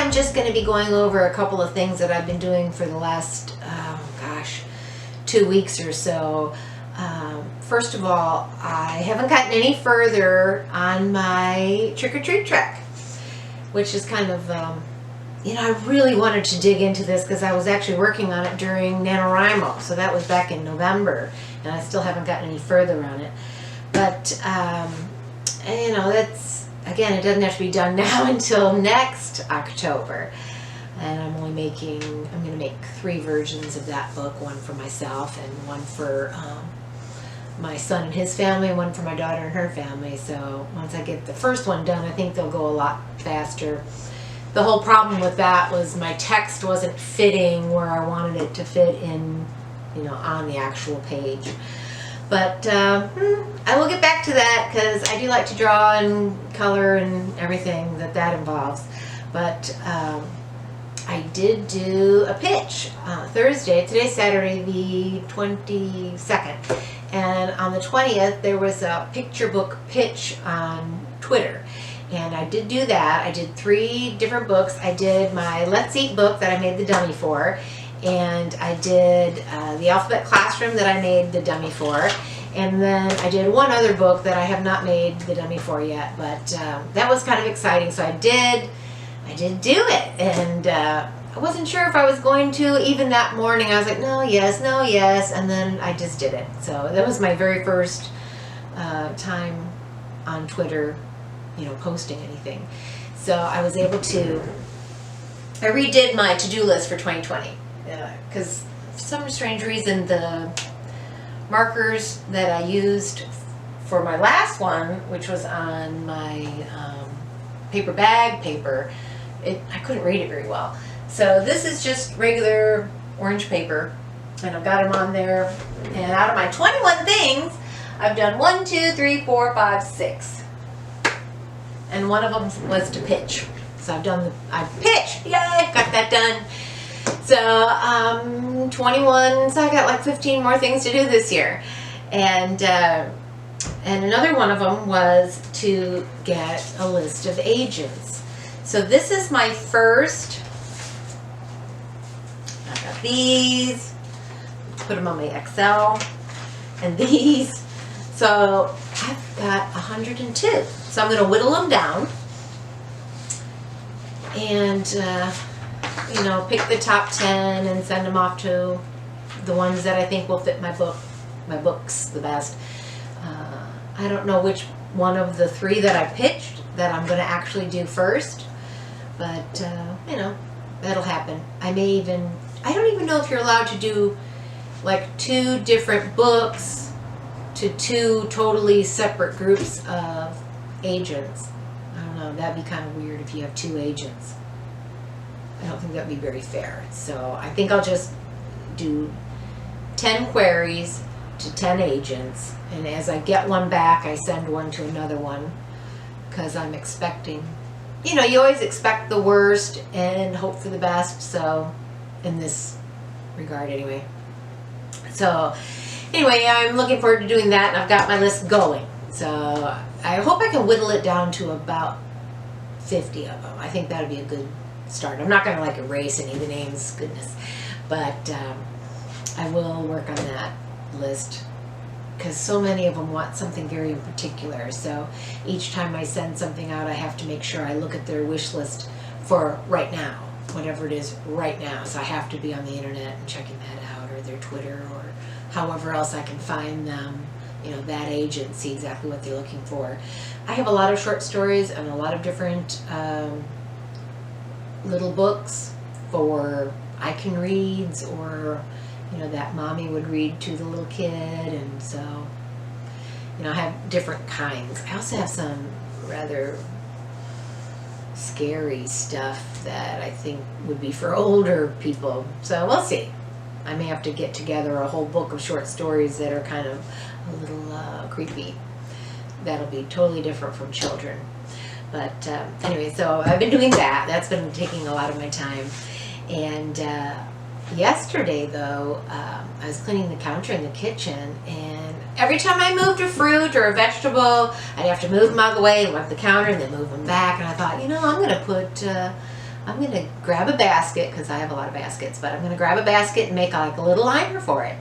I'm just going to be going over a couple of things that I've been doing for the last, 2 weeks or so. First of all, I haven't gotten any further on my trick-or-treat trek, which is kind of, I really wanted to dig into this because I was actually working on it during NaNoWriMo, so that was back in November, and I still haven't gotten any further on it. But, that's, again, it doesn't have to be done now until next October. And I'm going to make 3 versions of that book, one for myself and one for my son and his family, and one for my daughter and her family. So once I get the first one done, I think they'll go a lot faster. The whole problem with that was my text wasn't fitting where I wanted it to fit in, on the actual page. But I will get back to that because I do like to draw and color and everything that involves. But I did do a pitch Thursday. Today's Saturday, the 22nd. And on the 20th, there was a picture book pitch on Twitter. And I did do that. I did 3 different books. I did my Let's Eat book that I made the dummy for. And I did the Alphabet Classroom that I made the dummy for. And then I did one other book that I have not made the dummy for yet. But that was kind of exciting. So I did do it. And I wasn't sure if I was going to. Even that morning, I was like, no, yes. And then I just did it. So that was my very first time on Twitter, posting anything. So I was able to, I redid my to-do list for 2020. Because for some strange reason, the markers that I used for my last one, which was on my paper bag paper, I couldn't read it very well. So this is just regular orange paper, and I've got them on there. And out of my 21 things, I've done 1, 2, 3, 4, 5, 6. And one of them was to pitch. So I pitched, yay, got that done. So 21, so I got like 15 more things to do this year. And another one of them was to get a list of agents. So this is my first. I got these, put them on my Excel, and these. So I've got 102. So I'm going to whittle them down and, pick the top 10 and send them off to the ones that I think will fit my books the best. I don't know which one of the 3 that I pitched that I'm going to actually do first, but, that'll happen. I don't even know if you're allowed to do like 2 different books to 2 totally separate groups of agents. I don't know, that'd be kind of weird if you have 2 agents. I don't think that'd be very fair. So I think I'll just do 10 queries to 10 agents, and as I get one back, I send one to another one, because I'm expecting, you always expect the worst and hope for the best, so in this regard anyway. So anyway, I'm looking forward to doing that, and I've got my list going. So I hope I can whittle it down to about 50 of them. I think that would be a good start. I'm not going to erase any of the names, goodness, but I will work on that list because so many of them want something very in particular. So each time I send something out, I have to make sure I look at their wish list for right now, whatever it is right now. So I have to be on the internet and checking that out, or their Twitter, or however else I can find them, that agent, see exactly what they're looking for. I have a lot of short stories and a lot of different little books for I Can Reads, or that mommy would read to the little kid, and so I have different kinds. I also have some rather scary stuff that I think would be for older people, so we'll see. I may have to get together a whole book of short stories that are kind of a little creepy. That'll be totally different from children. But anyway, so I've been doing that. That's been taking a lot of my time. And yesterday, though, I was cleaning the counter in the kitchen, and every time I moved a fruit or a vegetable, I'd have to move them out of the way and wipe the counter and then move them back. And I thought, I'm going to put I'm gonna grab a basket, because I have a lot of baskets, but I'm gonna grab a basket and make like a little liner for it.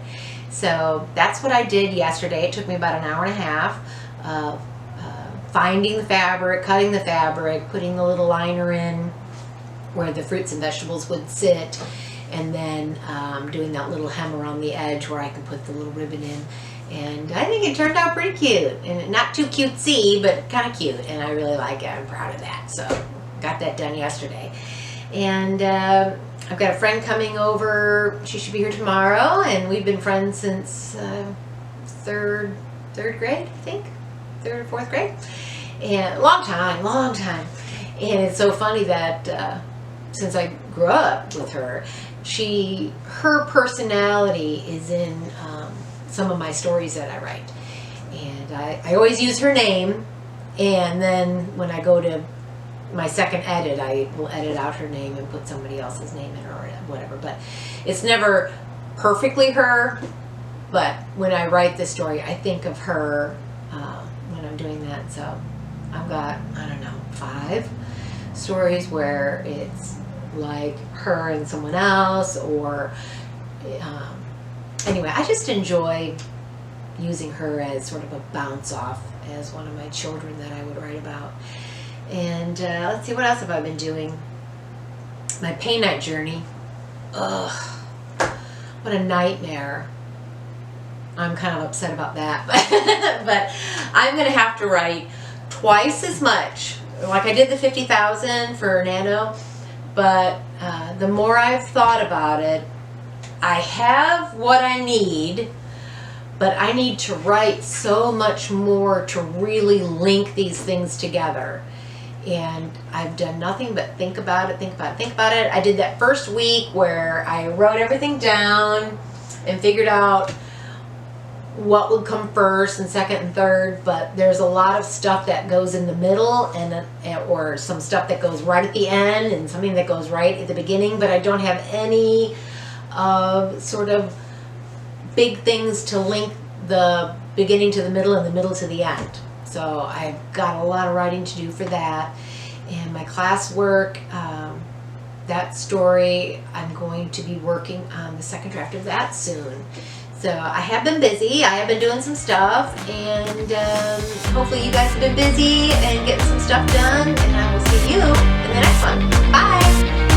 So that's what I did yesterday. It took me about an hour and a half of finding the fabric, cutting the fabric, putting the little liner in where the fruits and vegetables would sit, and then doing that little hem around the edge where I can put the little ribbon in. And I think it turned out pretty cute, and not too cutesy, but kind of cute, and I really like it. I'm proud of that. So got that done yesterday. And I've got a friend coming over. She should be here tomorrow, and we've been friends since third grade, I think, 3rd or 4th grade, and long time. And it's so funny that since I grew up with her, her personality is in some of my stories that I write, and I always use her name, and then when I go to my second edit, I will edit out her name and put somebody else's name in, or whatever. But it's never perfectly her, but when I write the story, I think of her when I'm doing that. So I've got, I don't know, 5 stories where it's like her and someone else, or anyway, I just enjoy using her as sort of a bounce off as one of my children that I would write about. And let's see, what else have I been doing? My paint night journey. Ugh, what a nightmare. I'm kind of upset about that, but I'm gonna have to write twice as much. Like I did the 50,000 for Nano, but the more I've thought about it, I have what I need, but I need to write so much more to really link these things together. And I've done nothing but think about it. I did that first week where I wrote everything down and figured out what would come first and second and third, but there's a lot of stuff that goes in the middle, and or some stuff that goes right at the end, and something that goes right at the beginning, but I don't have any sort of big things to link the beginning to the middle and the middle to the end. So I've got a lot of writing to do for that. And my classwork, that story, I'm going to be working on the second draft of that soon. So I have been busy. I have been doing some stuff, and hopefully you guys have been busy and getting some stuff done, and I will see you in the next one. Bye!